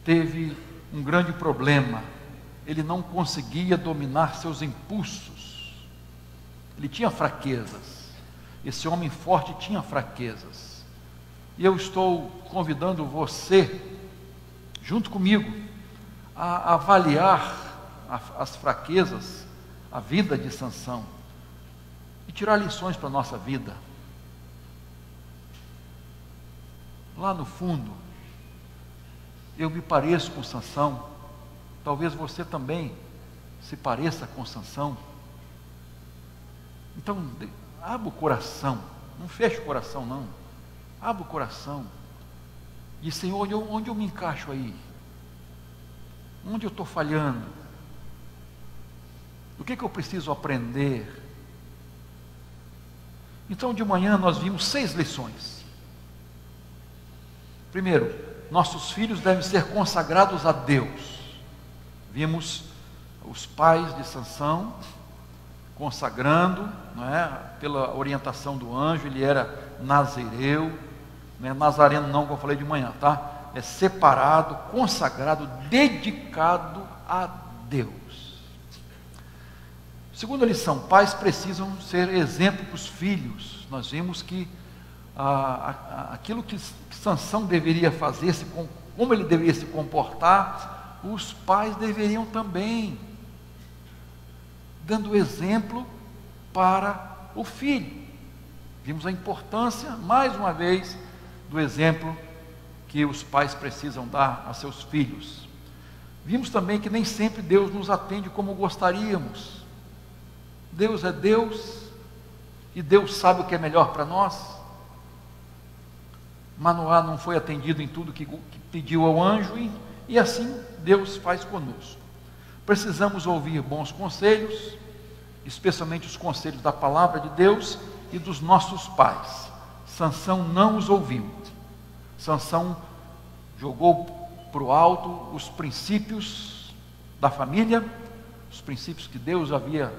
teve um grande problema. Ele não conseguia dominar seus impulsos. Ele tinha fraquezas. Esse homem forte tinha fraquezas. E eu estou convidando você, junto comigo, a avaliar as fraquezas, a vida de Sansão, e tirar lições para a nossa vida. Lá no fundo, eu me pareço com Sansão, talvez você também se pareça com Sansão. Então, abra o coração, não feche o coração não, abra o coração, e Senhor, onde eu me encaixo aí? Onde eu estou falhando? O que eu preciso aprender? Então, de manhã nós vimos 6 lições. Primeiro, nossos filhos devem ser consagrados a Deus. Vimos os pais de Sansão consagrando, não é? Pela orientação do anjo, ele era nazireu, não é nazareno não, como eu falei de manhã, tá? É separado, consagrado, dedicado a Deus. Segunda lição, pais precisam ser exemplo para os filhos. Nós vimos que aquilo que Sansão deveria fazer, como ele deveria se comportar, os pais deveriam também, dando exemplo para o filho. Vimos a importância, mais uma vez, do exemplo que os pais precisam dar a seus filhos. Vimos também que nem sempre Deus nos atende como gostaríamos. Deus é Deus, e Deus sabe o que é melhor para nós. Manoá não foi atendido em tudo que pediu ao anjo, e assim Deus faz conosco. Precisamos ouvir bons conselhos, especialmente os conselhos da palavra de Deus e dos nossos pais. Sansão não os ouviu. Sansão jogou para o alto os princípios da família, os princípios que Deus havia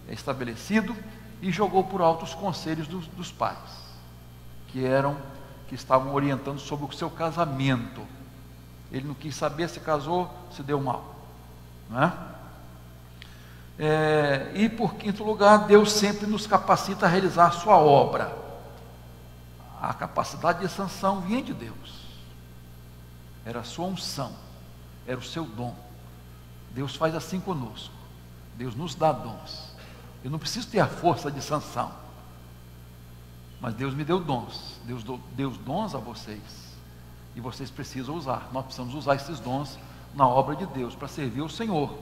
estabelecido, e jogou por alto os conselhos dos pais, que estavam orientando sobre o seu casamento. Ele não quis saber, se casou, se deu mal, não é? E por quinto lugar, Deus sempre nos capacita a realizar a sua obra. A capacidade de Sansão vinha de Deus, era a sua unção, era o seu dom. Deus faz assim conosco, Deus nos dá dons. Eu não preciso ter a força de Sansão, mas Deus me deu dons. Deus deu dons a vocês, e vocês precisam usar. Nós precisamos usar esses dons na obra de Deus, para servir o Senhor.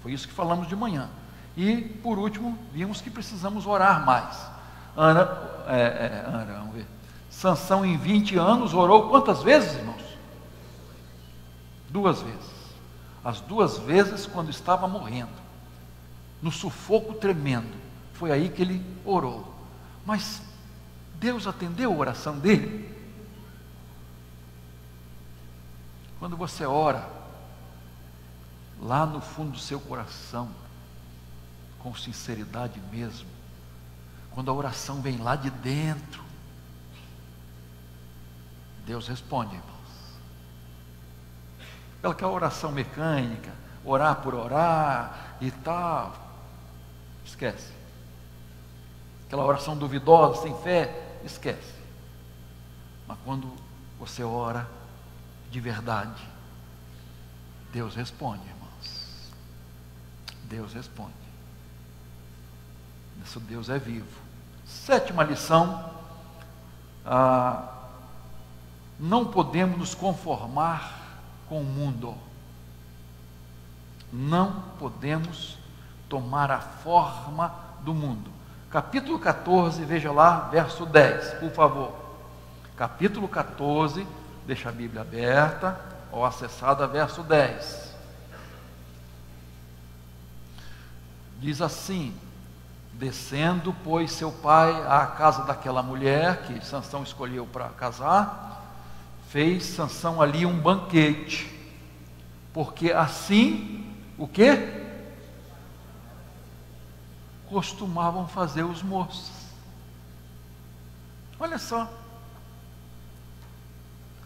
Foi isso que falamos de manhã. E por último, vimos que precisamos orar mais. Vamos ver. Sansão em 20 anos orou quantas vezes, irmãos? 2 vezes. As 2 vezes quando estava morrendo, no sufoco tremendo, foi aí que ele orou. Mas Deus atendeu a oração dele? Quando você ora, lá no fundo do seu coração, com sinceridade mesmo, quando a oração vem lá de dentro, Deus responde, irmãos. Aquela oração mecânica, orar por orar e tal, esquece. Aquela oração duvidosa, sem fé, esquece. Mas quando você ora de verdade, Deus responde, irmãos. Deus responde. Isso, Deus é vivo. 7ª lição, não podemos nos conformar com o mundo. Não podemos tomar a forma do mundo. Capítulo 14, veja lá, verso 10, por favor. Capítulo 14, deixa a Bíblia aberta ou acessada, verso 10. Diz assim: descendo, pois, seu pai à casa daquela mulher que Sansão escolheu para casar, fez Sansão ali um banquete, porque assim, o quê? Costumavam fazer os moços. Olha só,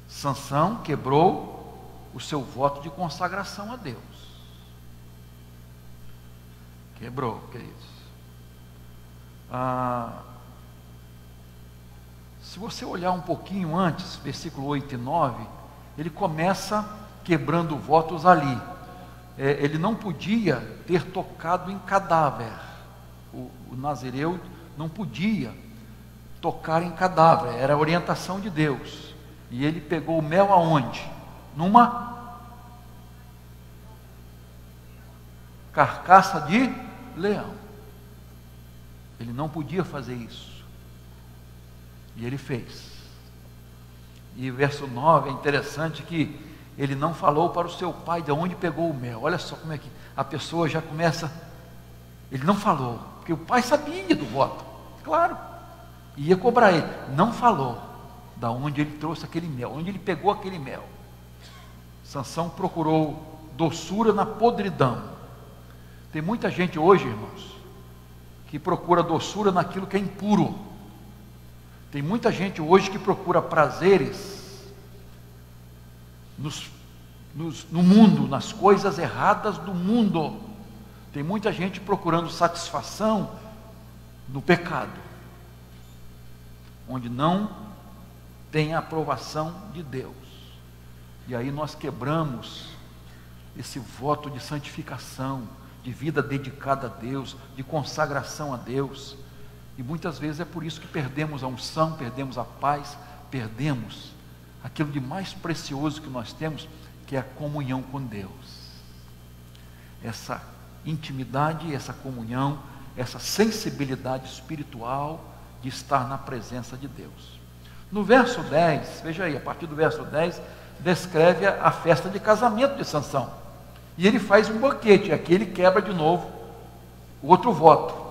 Sansão quebrou o seu voto de consagração a Deus. Quebrou, queridos. Se você olhar um pouquinho antes, versículo 8 e 9, ele começa quebrando votos ali. Ele não podia ter tocado em cadáver. O nazireu não podia tocar em cadáver, era a orientação de Deus. E ele pegou o mel aonde? Numa carcaça de leão. Ele não podia fazer isso. E ele fez. E o verso 9 é interessante que ele não falou para o seu pai de onde pegou o mel. Olha só como é que a pessoa já começa. Ele não falou, porque o pai sabia do voto, claro, ia cobrar ele. Não falou da onde ele trouxe aquele mel, onde ele pegou aquele mel. Sansão procurou doçura na podridão. Tem muita gente hoje, irmãos, que procura doçura naquilo que é impuro. Tem muita gente hoje que procura prazeres no mundo, nas coisas erradas do mundo. Tem muita gente procurando satisfação no pecado, onde não tem a aprovação de Deus. E aí nós quebramos esse voto de santificação, de vida dedicada a Deus, de consagração a Deus. E muitas vezes é por isso que perdemos a unção, perdemos a paz, perdemos aquilo de mais precioso que nós temos, que é a comunhão com Deus. Essa intimidade, essa comunhão, essa sensibilidade espiritual de estar na presença de Deus. No verso 10, veja aí, a partir do verso 10, descreve a festa de casamento de Sansão. E ele faz um banquete, aqui ele quebra de novo o outro voto.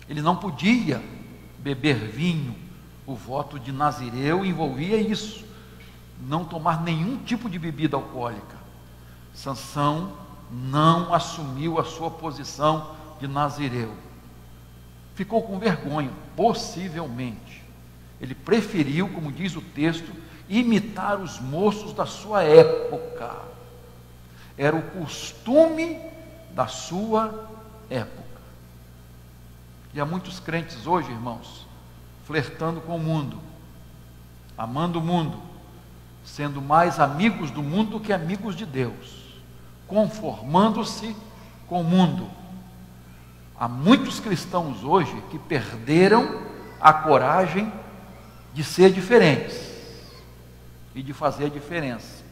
Ele não podia beber vinho, o voto de Nazireu envolvia isso, não tomar nenhum tipo de bebida alcoólica. Sansão não assumiu a sua posição de Nazireu, ficou com vergonha, possivelmente. Ele preferiu, como diz o texto, imitar os moços da sua época. Era o costume da sua época. E há muitos crentes hoje, irmãos, flertando com o mundo, amando o mundo, sendo mais amigos do mundo do que amigos de Deus, conformando-se com o mundo. Há muitos cristãos hoje que perderam a coragem de ser diferentes e de fazer a diferença.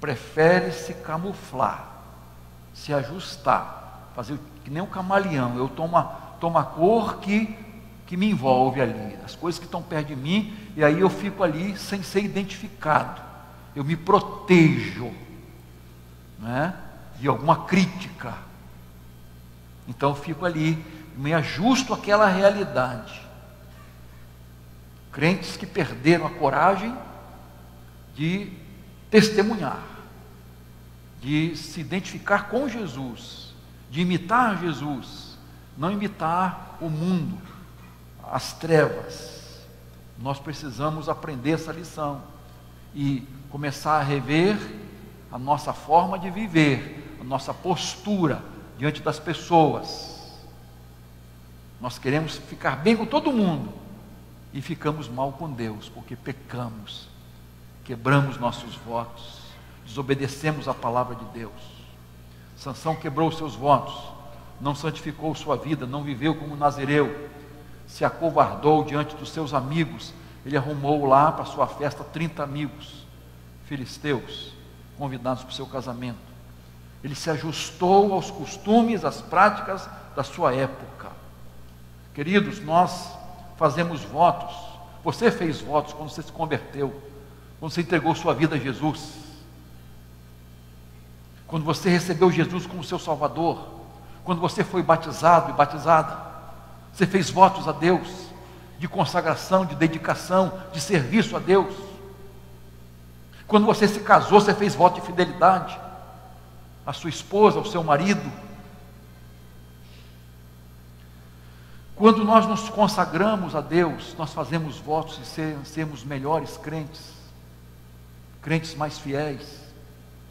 Prefere se camuflar, se ajustar, fazer que nem um camaleão. Eu tomo a cor que me envolve ali, as coisas que estão perto de mim, e aí eu fico ali sem ser identificado. Eu me protejo, né, de alguma crítica. Então eu fico ali, me ajusto àquela realidade. Crentes que perderam a coragem de testemunhar, de se identificar com Jesus, de imitar Jesus, não imitar o mundo, as trevas. Nós precisamos aprender essa lição e começar a rever a nossa forma de viver, a nossa postura diante das pessoas. Nós queremos ficar bem com todo mundo e ficamos mal com Deus, porque pecamos, quebramos nossos votos, desobedecemos a palavra de Deus. Sansão quebrou seus votos, não santificou sua vida, não viveu como Nazireu, se acovardou diante dos seus amigos. Ele arrumou lá para sua festa 30 amigos filisteus, convidados para o seu casamento. Ele se ajustou aos costumes, às práticas da sua época. Queridos, nós fazemos votos. Você fez votos quando você se converteu, quando você entregou sua vida a Jesus, quando você recebeu Jesus como seu Salvador, quando você foi batizado e batizada. Você fez votos a Deus de consagração, de dedicação, de serviço a Deus. Quando você se casou, você fez voto de fidelidade à sua esposa, ao seu marido. Quando nós nos consagramos a Deus, nós fazemos votos de sermos melhores crentes. crentes mais fiéis.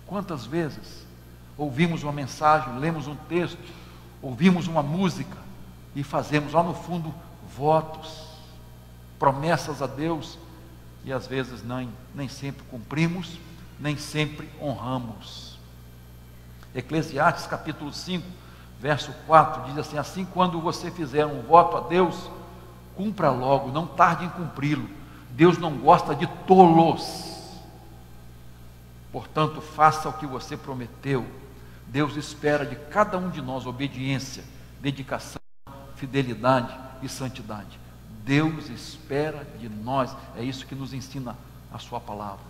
Quantas vezes ouvimos uma mensagem, lemos um texto, ouvimos uma música e fazemos lá no fundo votos, promessas a Deus, e às vezes nem sempre cumprimos, nem sempre honramos. Eclesiastes capítulo 5, verso 4, diz assim: assim, quando você fizer um voto a Deus, cumpra logo, não tarde em cumpri-lo. Deus não gosta de tolos. Portanto, faça o que você prometeu. Deus espera de cada um de nós obediência, dedicação, fidelidade e santidade. Deus espera de nós, é isso que nos ensina a sua palavra.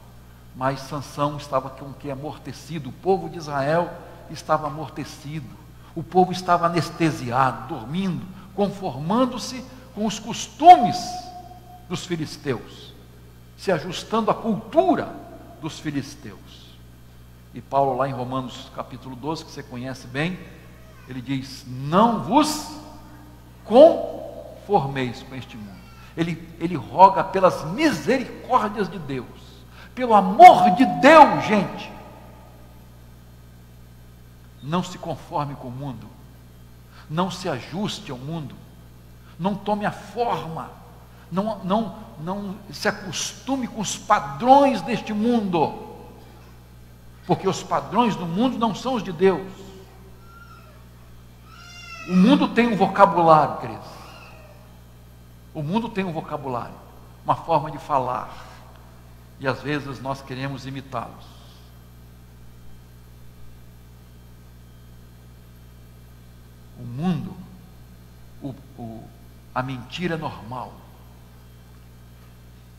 Mas Sansão estava com o que amortecido, o povo de Israel estava amortecido, o povo estava anestesiado, dormindo, conformando-se com os costumes dos filisteus, se ajustando à cultura dos filisteus. E Paulo, lá em Romanos capítulo 12, que você conhece bem, ele diz: não vos conformeis com este mundo. Ele roga pelas misericórdias de Deus, pelo amor de Deus, gente, não se conforme com o mundo, não se ajuste ao mundo, não tome a forma, não se acostume com os padrões deste mundo, porque os padrões do mundo não são os de Deus. O mundo tem um vocabulário, queridos. O mundo tem um vocabulário, uma forma de falar, e às vezes nós queremos imitá-los. O mundo, a mentira é normal.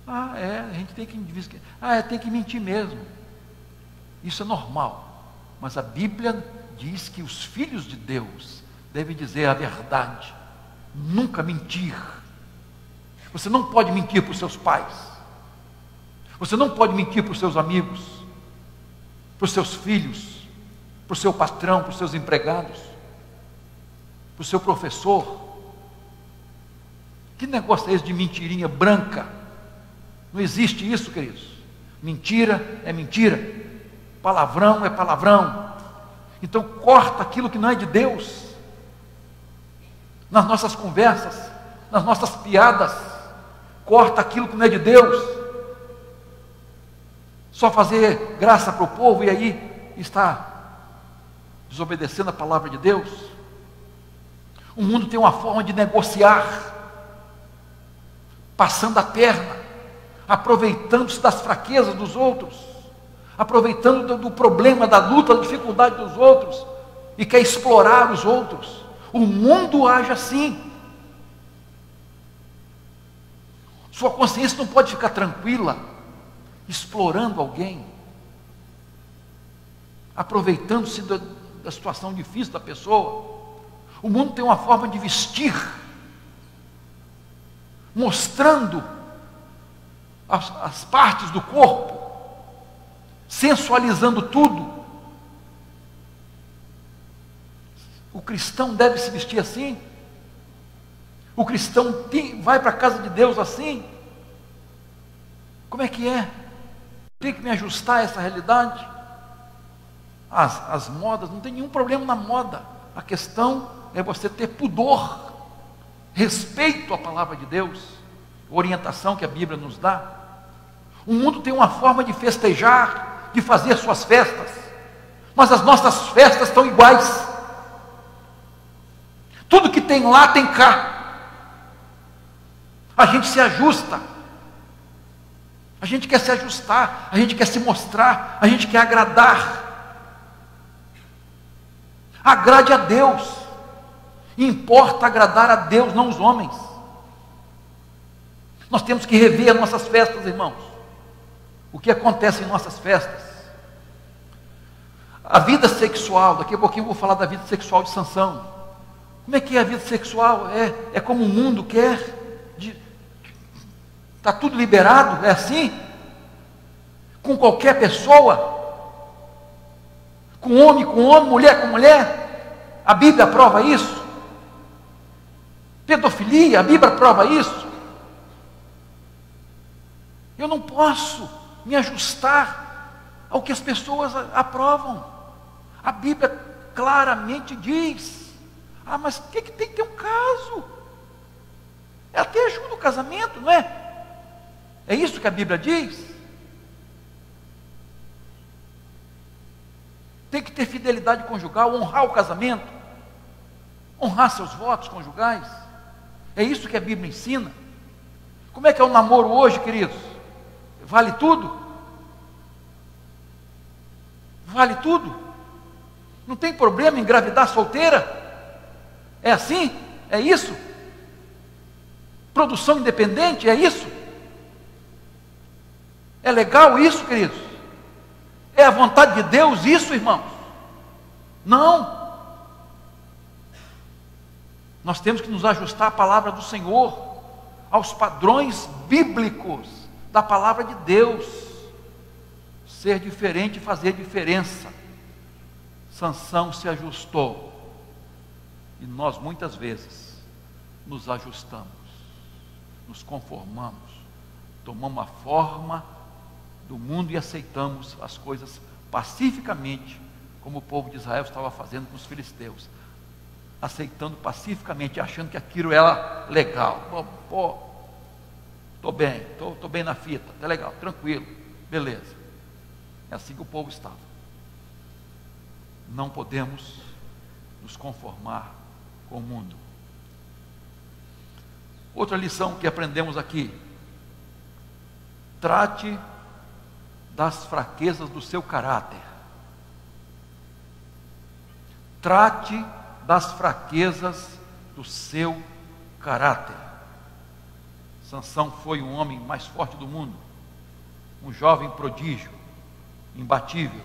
A gente tem tem que mentir mesmo. Isso é normal. Mas a Bíblia diz que os filhos de Deus devem dizer a verdade, nunca mentir. Você não pode mentir para os seus pais, você não pode mentir para os seus amigos, para os seus filhos, para o seu patrão, para os seus empregados, para o seu professor. Que negócio é esse de mentirinha branca? Não existe isso, queridos. Mentira é mentira, palavrão é palavrão. Então corta aquilo que não é de Deus nas nossas conversas, nas nossas piadas. Corta aquilo que não é de Deus. Só fazer graça para o povo e aí está desobedecendo a palavra de Deus. O mundo tem uma forma de negociar, passando a perna, aproveitando-se das fraquezas dos outros, aproveitando do problema, da luta, da dificuldade dos outros, e quer explorar os outros. O mundo age assim. Sua consciência não pode ficar tranquila, explorando alguém, aproveitando-se da situação difícil da pessoa. O mundo tem uma forma de vestir, mostrando as partes do corpo, sensualizando tudo. O cristão deve se vestir assim? O cristão vai para a casa de Deus assim? Como é que é? Tem que me ajustar a essa realidade? As modas, não tem nenhum problema na moda. A questão é você ter pudor, respeito à palavra de Deus, orientação que a Bíblia nos dá. O mundo tem uma forma de festejar, de fazer suas festas, mas as nossas festas estão iguais. Tudo que tem lá tem cá. A gente se ajusta, a gente quer se ajustar, a gente quer se mostrar, a gente quer agradar. Agrade a Deus. Importa agradar a Deus, não os homens. Nós temos que rever as nossas festas, irmãos. O que acontece em nossas festas? A vida sexual, daqui a pouquinho eu vou falar da vida sexual de Sansão. Como é que é a vida sexual? É como o mundo quer? Está tudo liberado? É assim? Com qualquer pessoa? Com homem, mulher com mulher? A Bíblia aprova isso? Pedofilia, a Bíblia aprova isso? Eu não posso me ajustar ao que as pessoas aprovam. A Bíblia claramente diz: ah, mas o que tem que ter um caso? Até ajuda o casamento, não é? É isso que a Bíblia diz? Tem que ter fidelidade conjugal, honrar o casamento, honrar seus votos conjugais. É isso que a Bíblia ensina. Como é que é o namoro hoje, queridos? Vale tudo? Vale tudo? Não tem problema em engravidar solteira? É assim? É isso? Produção independente? É isso? É legal isso, queridos? É a vontade de Deus isso, irmãos? Não. Nós temos que nos ajustar à palavra do Senhor, aos padrões bíblicos da palavra de Deus. Ser diferente e fazer diferença. Sansão se ajustou. E nós muitas vezes nos ajustamos, nos conformamos, tomamos a forma do mundo e aceitamos as coisas pacificamente, como o povo de Israel estava fazendo com os filisteus, aceitando pacificamente, achando que aquilo era legal. Pô, estou bem, estou bem na fita, é legal, tranquilo, beleza. É assim que o povo estava. Não podemos nos conformar com o mundo. Outra lição que aprendemos aqui: trate das fraquezas do seu caráter. Trate das fraquezas do seu caráter. Sansão foi o homem mais forte do mundo, um jovem prodígio, imbatível,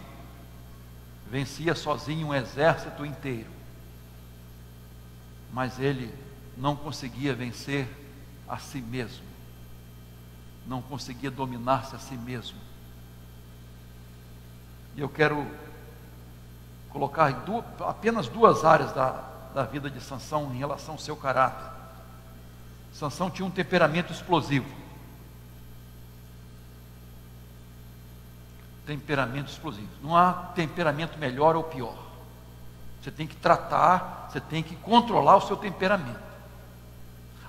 vencia sozinho um exército inteiro, mas ele não conseguia vencer a si mesmo, não conseguia dominar-se a si mesmo. E eu quero colocar apenas duas áreas da vida de Sansão em relação ao seu caráter. Sansão tinha um temperamento explosivo. Temperamento explosivo. Não há temperamento melhor ou pior. Você tem que tratar, você tem que controlar o seu temperamento.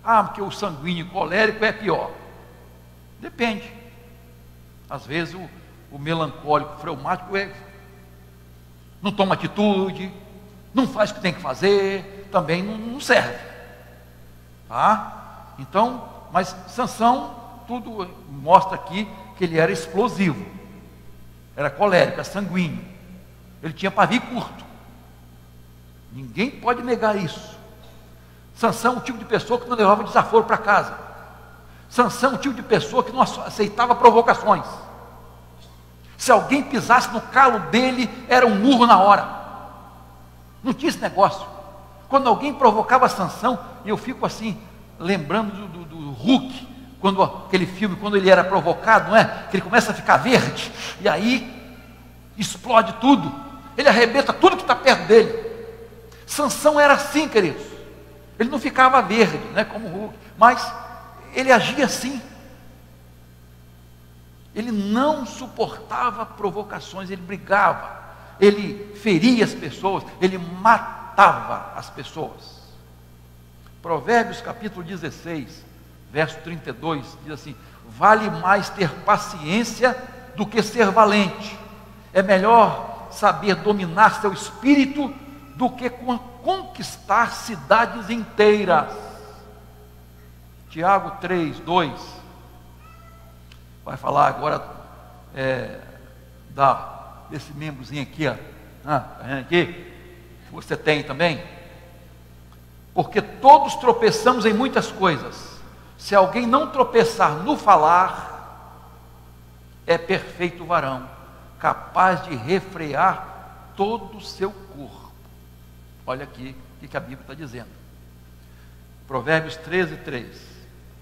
Ah, porque o sanguíneo colérico é pior. Depende. Às vezes o melancólico, fleumático não toma atitude, não faz o que tem que fazer, também não serve. Tá? Então, mas Sansão, tudo mostra aqui que ele era explosivo, era colérico, era sanguíneo, ele tinha pavio curto, ninguém pode negar isso. Sansão é um tipo de pessoa que não levava desaforo para casa. Sansão é um tipo de pessoa que não aceitava provocações. Se alguém pisasse no calo dele, era um murro na hora. Não tinha esse negócio. Quando alguém provocava Sansão, e eu fico assim, lembrando do Hulk, quando aquele filme, quando ele era provocado, não é? Que ele começa a ficar verde, e aí explode tudo, ele arrebenta tudo que está perto dele. Sansão era assim, queridos. Ele não ficava verde, né, como o Hulk, mas ele agia assim. Ele não suportava provocações, ele brigava, ele feria as pessoas, ele matava as pessoas. Provérbios capítulo 16, verso 32, diz assim: vale mais ter paciência do que ser valente. É melhor saber dominar seu espírito do que conquistar cidades inteiras. Tiago 3, 2 vai falar agora desse membrozinho aqui, ó. Aqui, que você tem também. Porque todos tropeçamos em muitas coisas. Se alguém não tropeçar no falar, é perfeito varão, capaz de refrear todo o seu corpo. Olha aqui o que a Bíblia está dizendo. Provérbios 13, 3.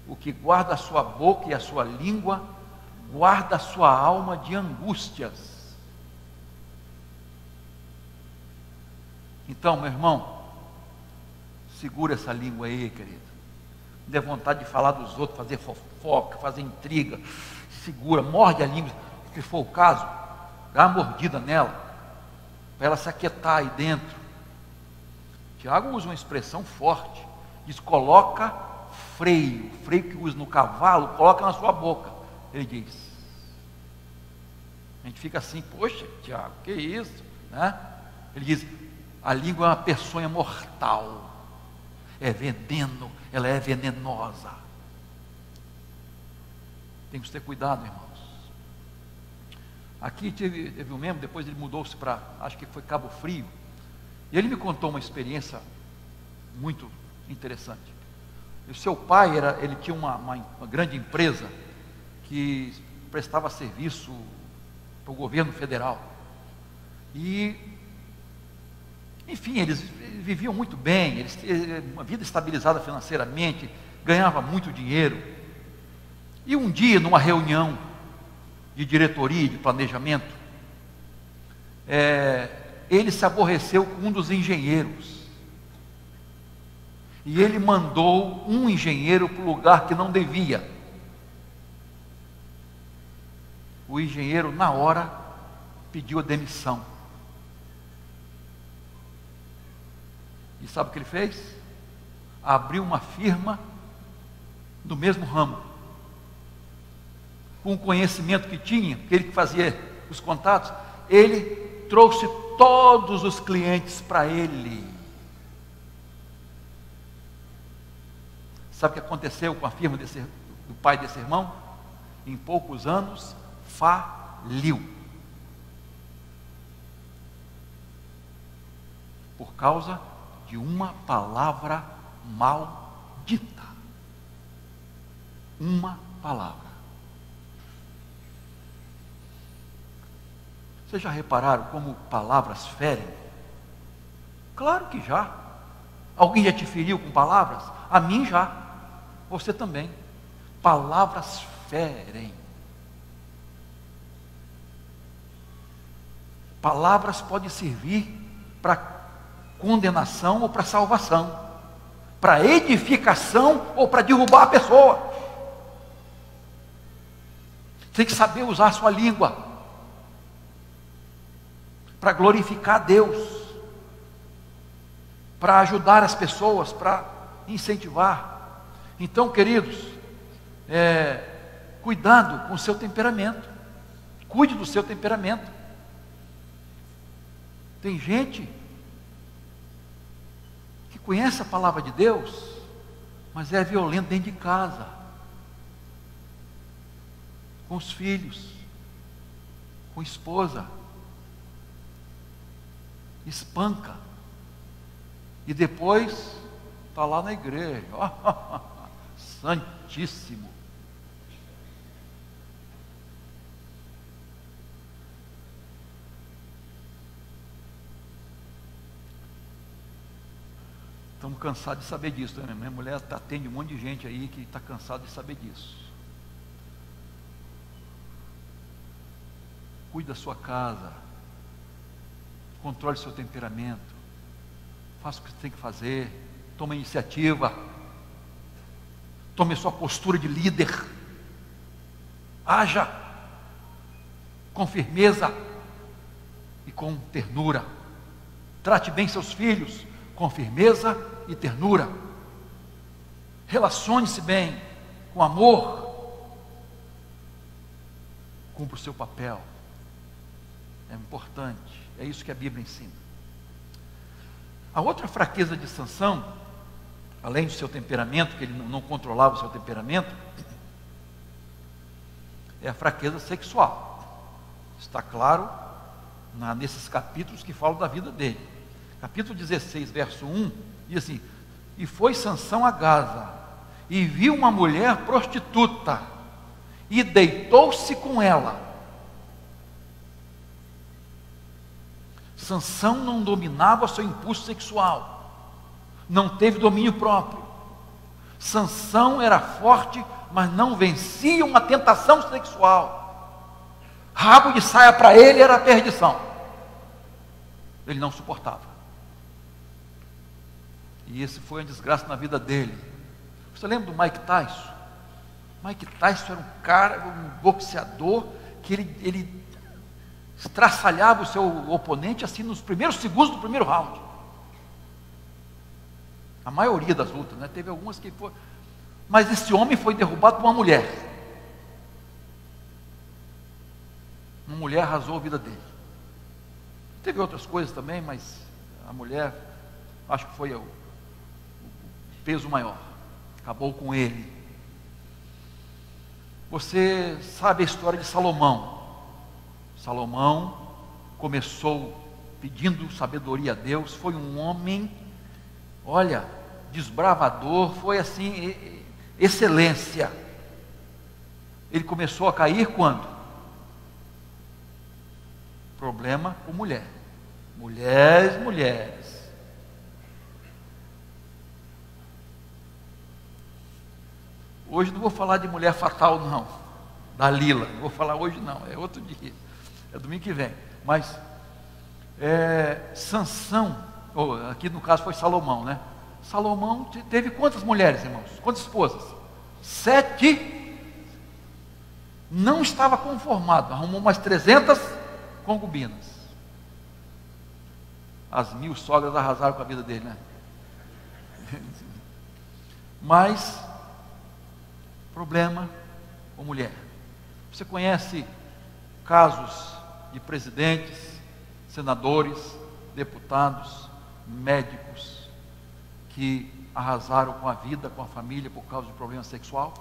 O que guarda a sua boca e a sua língua, guarda a sua alma de angústias. Então, meu irmão, segura essa língua aí, querido. Não dê vontade de falar dos outros, fazer fofoca, fazer intriga. Segura, morde a língua, se for o caso. dá uma mordida nela, para ela se aquietar aí dentro. Tiago usa uma expressão forte, diz: coloca freio, freio que usa no cavalo, coloca na sua boca. Ele diz. A gente fica assim: poxa, Tiago, que isso, né? Ele diz: a língua é uma peçonha mortal, é veneno, ela é venenosa. Temos que ter cuidado, irmãos. Aqui teve um membro, depois ele mudou-se para, acho que foi Cabo Frio, e ele me contou uma experiência muito interessante. E o seu pai ele tinha uma grande empresa que prestava serviço para o governo federal. E, enfim, eles viviam muito bem, eles tinham uma vida estabilizada financeiramente, ganhavam muito dinheiro. E um dia, numa reunião de diretoria, de planejamento, ele se aborreceu com um dos engenheiros. E ele mandou um engenheiro para o lugar que não devia. O engenheiro, na hora, pediu a demissão. E sabe o que ele fez? Abriu uma firma do mesmo ramo. Com o conhecimento que tinha, que ele fazia os contatos, ele trouxe todos os clientes para ele. Sabe o que aconteceu com a firma do pai desse irmão? Em poucos anos, faliu. Por causa de uma palavra maldita. Uma palavra. Vocês já repararam como palavras ferem? Claro que já. Alguém já te feriu com palavras? A mim já. Você também. Palavras ferem. Palavras podem servir para condenação ou para salvação, para edificação ou para derrubar a pessoa. Tem que saber usar a sua língua para glorificar a Deus, para ajudar as pessoas, para incentivar. Então, queridos, cuidado com o seu temperamento. Cuide do seu temperamento. Tem gente que conhece a palavra de Deus, mas é violento dentro de casa, com os filhos, com a esposa, espanca, e depois está lá na igreja. Santíssimo. Estamos cansados de saber disso, né? Minha mulher atende um monte de gente aí que está cansado de saber disso. Cuide da sua casa, controle seu temperamento, faça o que você tem que fazer, tome a iniciativa, tome a sua postura de líder, haja com firmeza e com ternura, trate bem seus filhos com firmeza e ternura, relacione-se bem, com amor, cumpra o seu papel, é importante, é isso que a Bíblia ensina. A outra fraqueza de Sansão, além do seu temperamento, que ele não controlava o seu temperamento, é a fraqueza sexual. Está claro nesses capítulos que falam da vida dele. Capítulo 16, verso 1, diz assim: e foi Sansão a Gaza, e viu uma mulher prostituta, e deitou-se com ela. Sansão não dominava seu impulso sexual, não teve domínio próprio. Sansão era forte, mas não vencia uma tentação sexual. Rabo de saia para ele era a perdição. Ele não suportava. E esse foi uma desgraça na vida dele. Você lembra do Mike Tyson? Mike Tyson era um cara, um boxeador, que ele estraçalhava o seu oponente assim nos primeiros segundos do primeiro round. A maioria das lutas, né? Teve algumas que foi. Mas esse homem foi derrubado por uma mulher. Uma mulher arrasou a vida dele. Teve outras coisas também, mas a mulher, acho que foi o peso maior. Acabou com ele. Você sabe a história de Salomão. Salomão começou pedindo sabedoria a Deus. Foi um homem, olha, desbravador. Foi assim, excelência. Ele começou a cair quando? Problema com mulher. Mulheres. Hoje não vou falar de mulher fatal, não. Da Lila. Não vou falar hoje, não. É outro dia. É domingo que vem. Mas, Sansão, aqui no caso foi Salomão, né? Salomão teve quantas mulheres, irmãos? Quantas esposas? 7. Não estava conformado. Arrumou umas 300 concubinas. As 1000 sogras arrasaram com a vida dele, né? Mas, problema com mulher. Você conhece casos de presidentes, senadores, deputados, médicos que arrasaram com a vida, com a família por causa de problema sexual?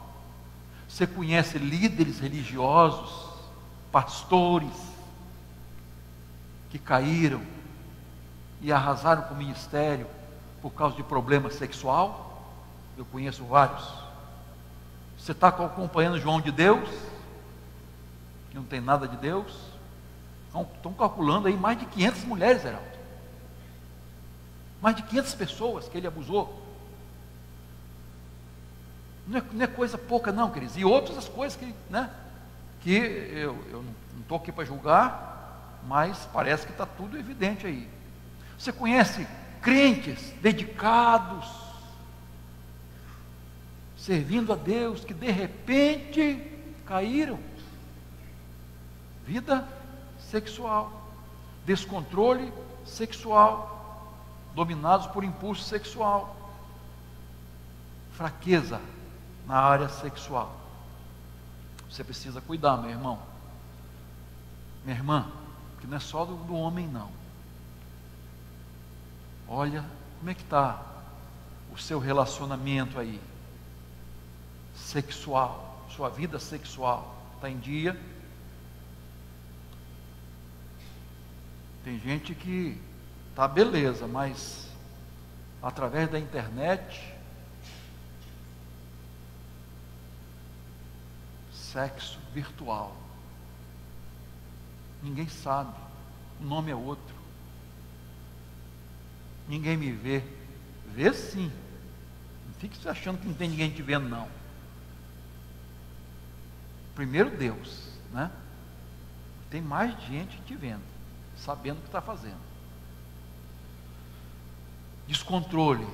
Você conhece líderes religiosos, pastores que caíram e arrasaram com o ministério por causa de problema sexual? Eu conheço vários. Você está acompanhando João de Deus, que não tem nada de Deus? Estão calculando aí mais de 500 mulheres, Geraldo. Mais de 500 pessoas que ele abusou. Não é coisa pouca não, queridos. E outras as coisas que, né, que eu não estou aqui para julgar, mas parece que está tudo evidente aí. Você conhece crentes dedicados, servindo a Deus, que de repente caíram? Vida sexual, descontrole sexual, dominados por impulso sexual, fraqueza na área sexual. Você precisa cuidar, meu irmão, minha irmã, que não é só do homem não. Olha como é que está o seu relacionamento aí, sexual, sua vida sexual, está em dia? Tem gente que está beleza, mas através da internet, sexo virtual, ninguém sabe, o nome é outro, ninguém me vê. Vê sim, não fique achando que não tem ninguém te vendo não. Primeiro Deus, né? Tem mais gente te vendo, sabendo o que está fazendo. Descontrole,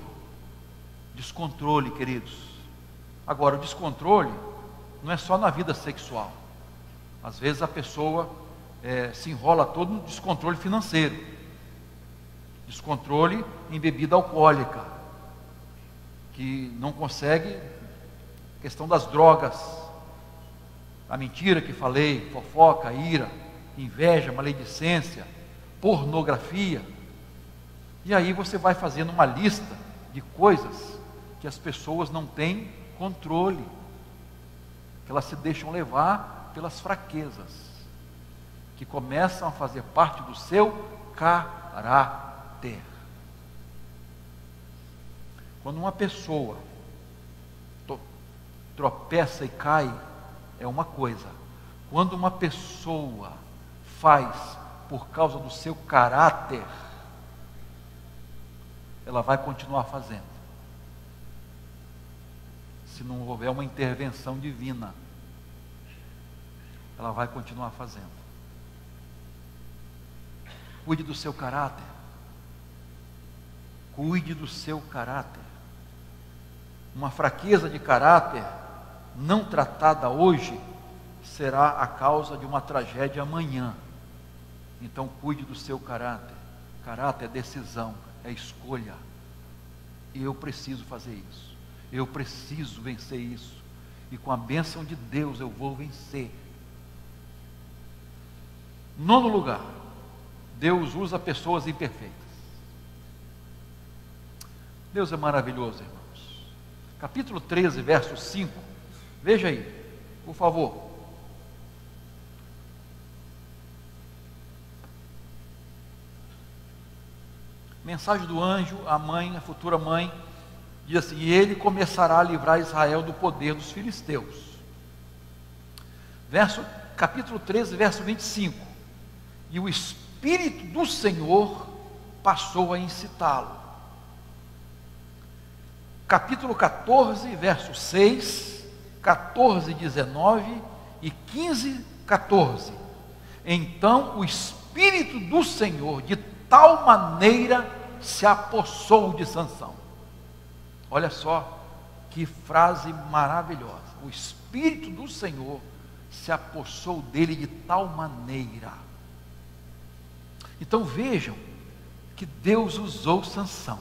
queridos. Agora, o descontrole não é só na vida sexual. Às vezes a pessoa se enrola todo no descontrole financeiro, descontrole em bebida alcoólica, que não consegue, questão das drogas, a mentira que falei, fofoca, ira, inveja, maledicência, pornografia. E aí você vai fazendo uma lista de coisas que as pessoas não têm controle, que elas se deixam levar pelas fraquezas, que começam a fazer parte do seu caráter. Quando uma pessoa tropeça e cai, é uma coisa. Quando uma pessoa faz por causa do seu caráter, ela vai continuar fazendo, se não houver uma intervenção divina, ela vai continuar fazendo. Cuide do seu caráter. Cuide do seu caráter. Uma fraqueza de caráter não tratada hoje será a causa de uma tragédia amanhã. Então cuide do seu caráter. Caráter é decisão, é escolha. E eu preciso fazer isso. Eu preciso vencer isso. E com a bênção de Deus eu vou vencer. 9º lugar, Deus usa pessoas imperfeitas. Deus é maravilhoso, irmãos. Capítulo 13, verso 5. Veja aí, por favor. Mensagem do anjo, a mãe, a futura mãe, diz assim: e ele começará a livrar Israel do poder dos filisteus. Capítulo 13, verso 25. E o Espírito do Senhor passou a incitá-lo. Capítulo 14, verso 6, 14, 19 e 15, 14. Então o Espírito do Senhor de tal maneira se apossou de Sansão. Olha só que frase maravilhosa. O Espírito do Senhor se apossou dele de tal maneira. Então vejam que Deus usou Sansão.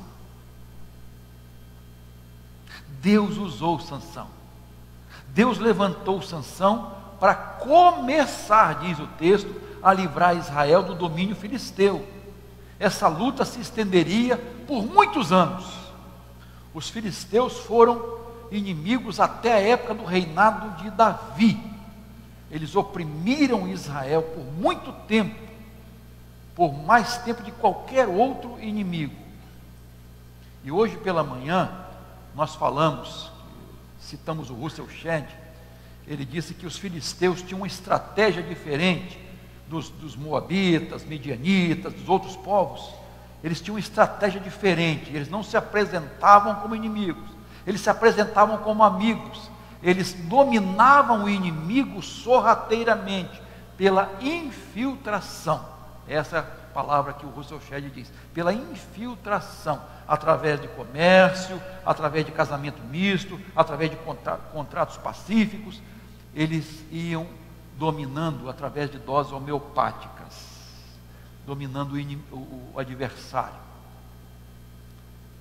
Deus usou Sansão. Deus levantou Sansão para começar, diz o texto, a livrar Israel do domínio filisteu. Essa luta se estenderia por muitos anos. Os filisteus foram inimigos até a época do reinado de Davi. Eles oprimiram Israel por muito tempo, por mais tempo de qualquer outro inimigo. E hoje pela manhã, nós citamos o Russell Shedd. Ele disse que os filisteus tinham uma estratégia diferente dos moabitas, midianitas, dos outros povos. Eles tinham uma estratégia diferente. Eles não se apresentavam como inimigos, eles se apresentavam como amigos. Eles dominavam o inimigo sorrateiramente, pela infiltração. Essa é a palavra que o Russell Shedd diz, pela infiltração, através de comércio, através de casamento misto, através de contratos pacíficos. Eles iam dominando através de doses homeopáticas, dominando o adversário.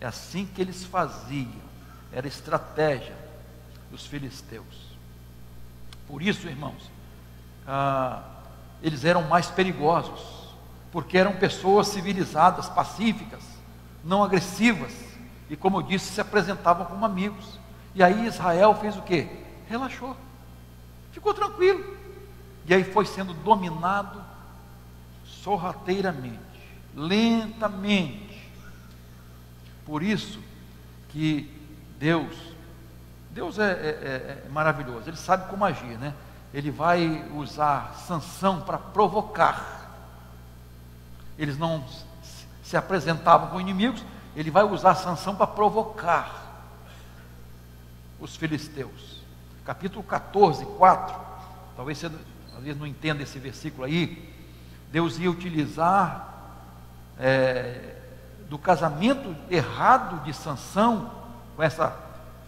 É assim que eles faziam, era a estratégia dos filisteus. Por isso, irmãos, eles eram mais perigosos, porque eram pessoas civilizadas, pacíficas, não agressivas, e como eu disse, se apresentavam como amigos. E aí Israel fez o quê? Relaxou, ficou tranquilo, e aí foi sendo dominado sorrateiramente, lentamente. Por isso que Deus é maravilhoso, Ele sabe como agir, né? Ele vai usar Sansão para provocar. Eles não se apresentavam como inimigos, Ele vai usar Sansão para provocar os filisteus. Capítulo 14, 4, talvez você às vezes não entenda esse versículo aí. Deus ia utilizar do casamento errado de Sansão com essa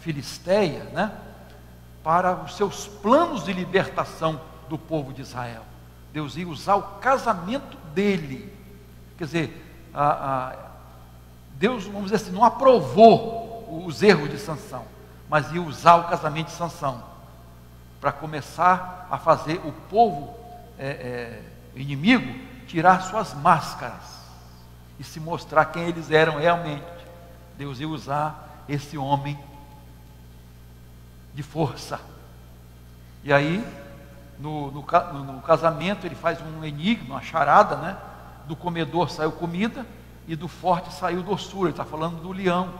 filisteia, né, para os seus planos de libertação do povo de Israel. Deus ia usar o casamento dele. Quer dizer, Deus, vamos dizer assim, não aprovou os erros de Sansão, mas ia usar o casamento de Sansão para começar a fazer o povo inimigo tirar suas máscaras e se mostrar quem eles eram realmente. Deus ia usar esse homem de força. E aí, no casamento, ele faz um enigma, uma charada, né? Do comedor saiu comida e do forte saiu doçura. Ele está falando do leão,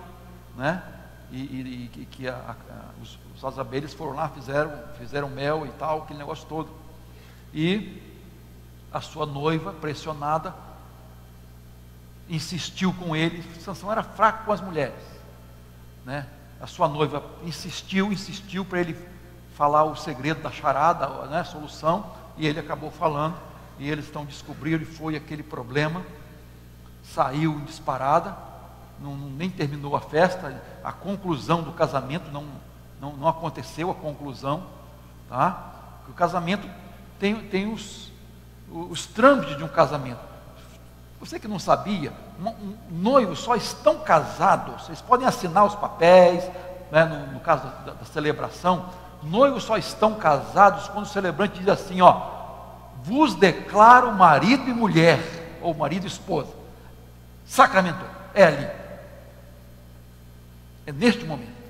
né? As abelhas foram lá, fizeram mel e tal, aquele negócio todo. E a sua noiva, pressionada, insistiu com ele. Sansão era fraco com as mulheres, né? A sua noiva insistiu para ele falar o segredo da charada, né, a solução, e ele acabou falando, e eles estão descobrindo, e foi aquele problema. Saiu em disparada, nem terminou a festa, a conclusão do casamento não aconteceu, a conclusão, tá? O casamento tem os os trâmites de um casamento. Você que não sabia, noivos só estão casados, vocês podem assinar os papéis, né, no caso da celebração, noivos só estão casados quando o celebrante diz assim, ó, vos declaro marido e mulher, ou marido e esposa. Sacramentou, é ali. É neste momento.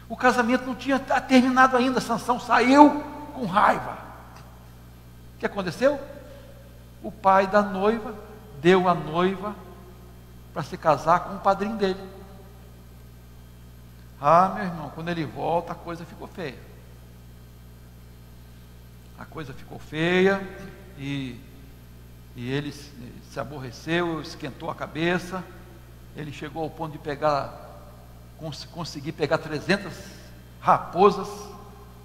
O casamento não tinha terminado ainda, Sansão saiu com raiva. O que aconteceu? O pai da noiva deu a noiva para se casar com o padrinho dele. Ah, meu irmão, quando ele volta, a coisa ficou feia. A coisa ficou feia e ele se aborreceu, esquentou a cabeça. Ele chegou ao ponto de conseguir pegar 300 raposas,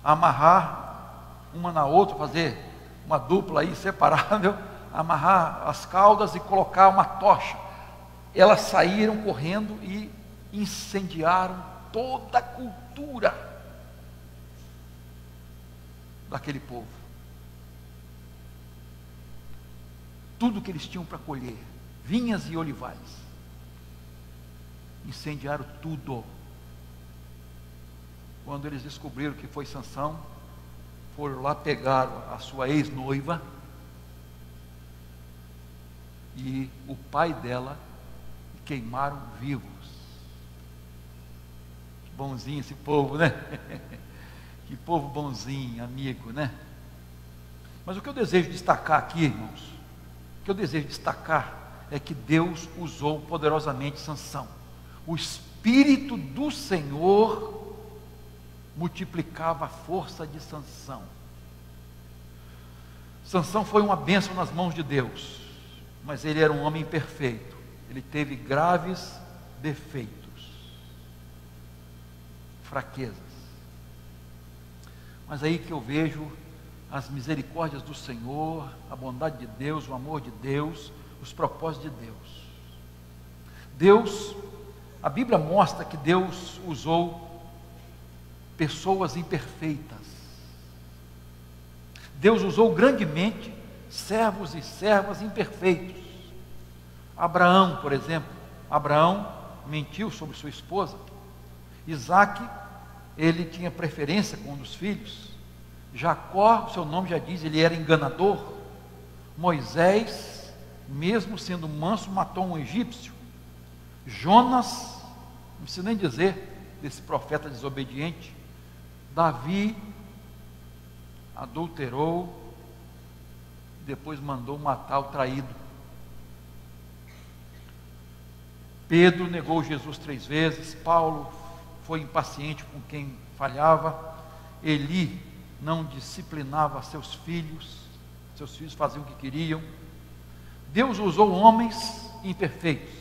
amarrar uma na outra, fazer uma dupla aí inseparável, amarrar as caudas e colocar uma tocha. Elas saíram correndo e incendiaram toda a cultura daquele povo. Tudo que eles tinham para colher, vinhas e olivais, incendiaram tudo. Quando eles descobriram que foi Sansão, foram lá, pegaram a sua ex-noiva e o pai dela queimaram vivos. Que bonzinho esse povo, né? Que povo bonzinho, amigo, né? Mas o que eu desejo destacar aqui, irmãos, o que eu desejo destacar é que Deus usou poderosamente Sansão. O Espírito do Senhor multiplicava a força de Sansão. Sansão foi uma bênção nas mãos de Deus, mas ele era um homem imperfeito. Ele teve graves defeitos, fraquezas. Mas aí que eu vejo as misericórdias do Senhor, a bondade de Deus, o amor de Deus, os propósitos de Deus. A Bíblia mostra que Deus usou pessoas imperfeitas. Deus usou grandemente servos e servas imperfeitos. Abraão, por exemplo, Abraão mentiu sobre sua esposa. Isaac, ele tinha preferência com um dos filhos. Jacó, seu nome já diz, ele era enganador. Moisés, mesmo sendo manso, matou um egípcio. Jonas, não preciso nem dizer desse profeta desobediente. Davi adulterou, depois mandou matar o traído. Pedro negou Jesus 3 vezes. Paulo foi impaciente com quem falhava. Eli não disciplinava seus filhos faziam o que queriam. Deus usou homens imperfeitos,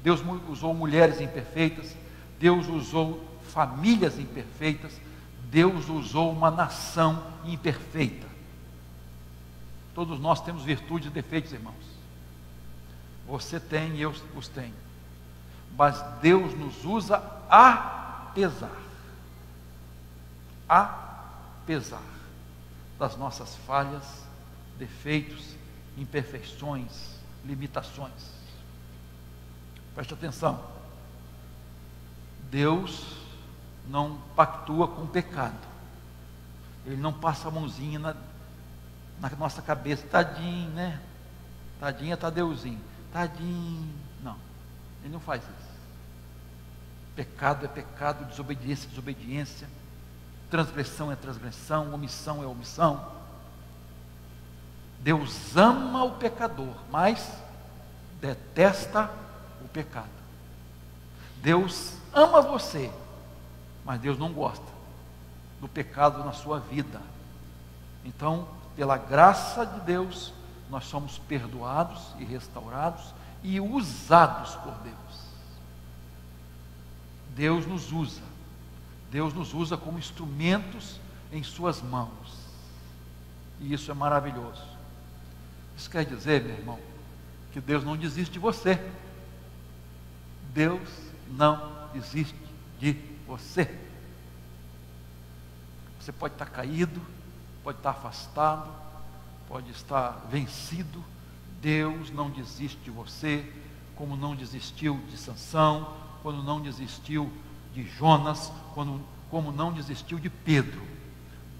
Deus usou mulheres imperfeitas, Deus usou famílias imperfeitas, Deus usou uma nação imperfeita. Todos nós temos virtudes e defeitos, irmãos. Você tem e eu os tenho. Mas Deus nos usa apesar das nossas falhas, defeitos, imperfeições, limitações. Preste atenção. Deus não pactua com o pecado. Ele não passa a mãozinha na nossa cabeça. Tadinho, né? Tadinha, Tadeuzinho. Tadinho. Não, ele não faz isso. Pecado é pecado, desobediência é desobediência, transgressão é transgressão, omissão é omissão. Deus ama o pecador, mas detesta o pecado. Deus ama você, mas Deus não gosta do pecado na sua vida. Então, pela graça de Deus, nós somos perdoados e restaurados e usados por Deus. Deus nos usa como instrumentos em suas mãos, e isso é maravilhoso. Isso quer dizer, meu irmão, que Deus não desiste de você. Deus não desiste de você. Você pode estar caído, pode estar afastado, pode estar vencido, Deus não desiste de você, como não desistiu de Sansão, quando não desistiu de Jonas, como não desistiu de Pedro.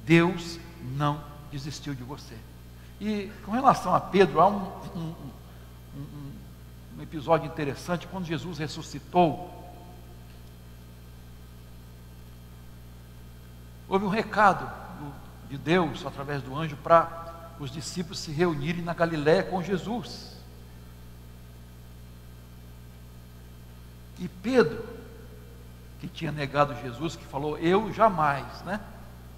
Deus não desistiu de você. E com relação a Pedro, há um episódio interessante. Quando Jesus ressuscitou, houve um recado de Deus através do anjo para os discípulos se reunirem na Galiléia com Jesus. E Pedro, que tinha negado Jesus, que falou, eu jamais, né?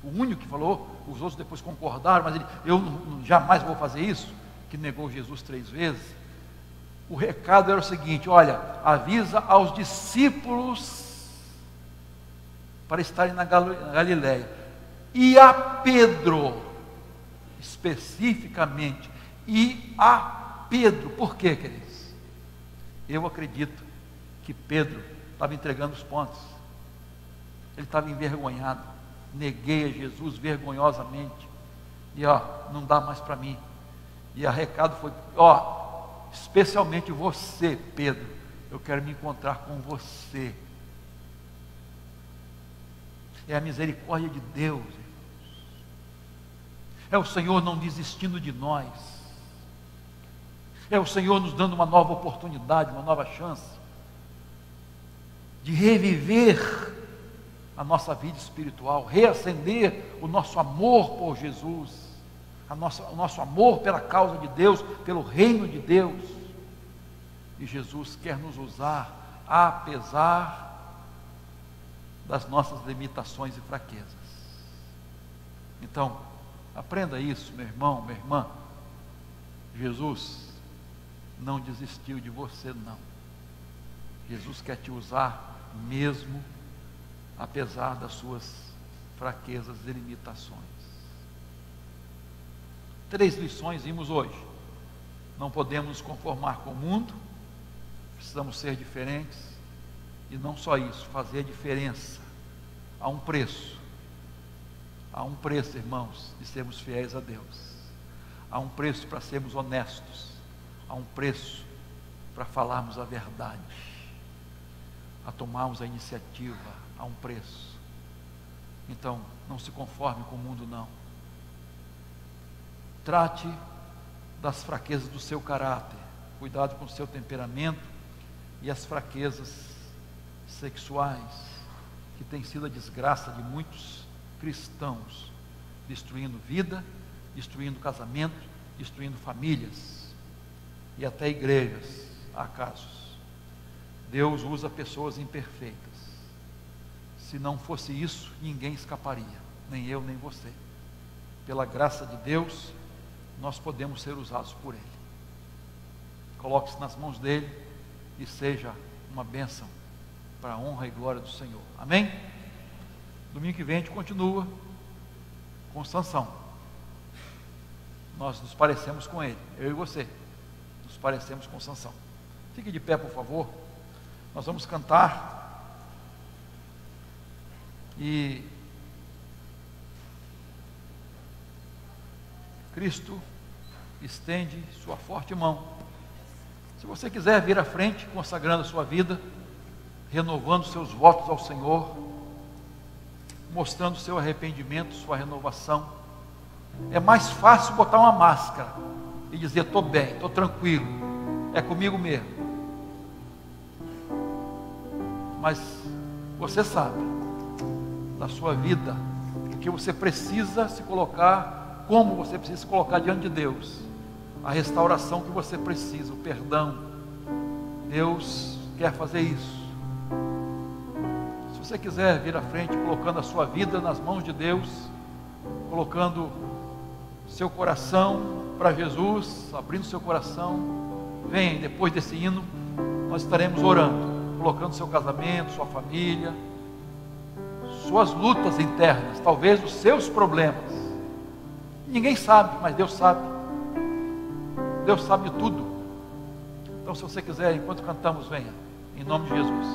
O único que falou, os outros depois concordaram, mas ele, eu jamais vou fazer isso, que negou Jesus 3 vezes. O recado era o seguinte: olha, avisa aos discípulos para estarem na Galiléia, e a Pedro, especificamente, e a Pedro. Por quê, queridos? Eu acredito que Pedro estava entregando os pontos, ele estava envergonhado. Neguei a Jesus vergonhosamente, e não dá mais para mim. E o recado foi, especialmente você, Pedro, eu quero me encontrar com você. É a misericórdia de Deus, irmãos. É o Senhor não desistindo de nós, é o Senhor nos dando uma nova oportunidade, uma nova chance de reviver a nossa vida espiritual, reacender o nosso amor por Jesus, o nosso amor pela causa de Deus, pelo reino de Deus. E Jesus quer nos usar, apesar das nossas limitações e fraquezas. Então, aprenda isso, meu irmão, minha irmã. Jesus não desistiu de você, não. Jesus quer te usar mesmo apesar das suas fraquezas e limitações. 3 lições vimos hoje. Não podemos nos conformar com o mundo, precisamos ser diferentes, e não só isso, fazer a diferença. Há um preço, irmãos, de sermos fiéis a Deus. Há um preço para sermos honestos, há um preço para falarmos a verdade, a tomarmos a iniciativa. Há um preço. Então, não se conforme com o mundo, não. Trate das fraquezas do seu caráter, cuidado com o seu temperamento e as fraquezas sexuais, que tem sido a desgraça de muitos cristãos, destruindo vida, destruindo casamento, destruindo famílias e até igrejas. Há casos. Deus usa pessoas imperfeitas. Se não fosse isso, ninguém escaparia, nem eu, nem você. Pela graça de Deus, nós podemos ser usados por Ele. Coloque-se nas mãos dEle e seja uma bênção para a honra e glória do Senhor. Amém? Domingo que vem a gente continua com Sansão. Nós nos parecemos com ele, eu e você, nos parecemos com Sansão. Fique de pé, por favor. Nós vamos cantar. E Cristo estende sua forte mão. Se você quiser vir à frente, consagrando a sua vida, renovando seus votos ao Senhor, mostrando seu arrependimento, sua renovação. É mais fácil botar uma máscara e dizer, estou bem, estou tranquilo, é comigo mesmo. Mas você sabe da sua vida, o que você precisa se colocar, como você precisa se colocar diante de Deus, a restauração que você precisa, o perdão. Deus quer fazer isso. Se você quiser vir à frente, colocando a sua vida nas mãos de Deus, colocando seu coração para Jesus, abrindo seu coração, vem, depois desse hino, nós estaremos orando, colocando seu casamento, sua família, suas lutas internas, talvez os seus problemas. Ninguém sabe, mas Deus sabe. Deus sabe de tudo. Então, se você quiser, enquanto cantamos, venha, em nome de Jesus.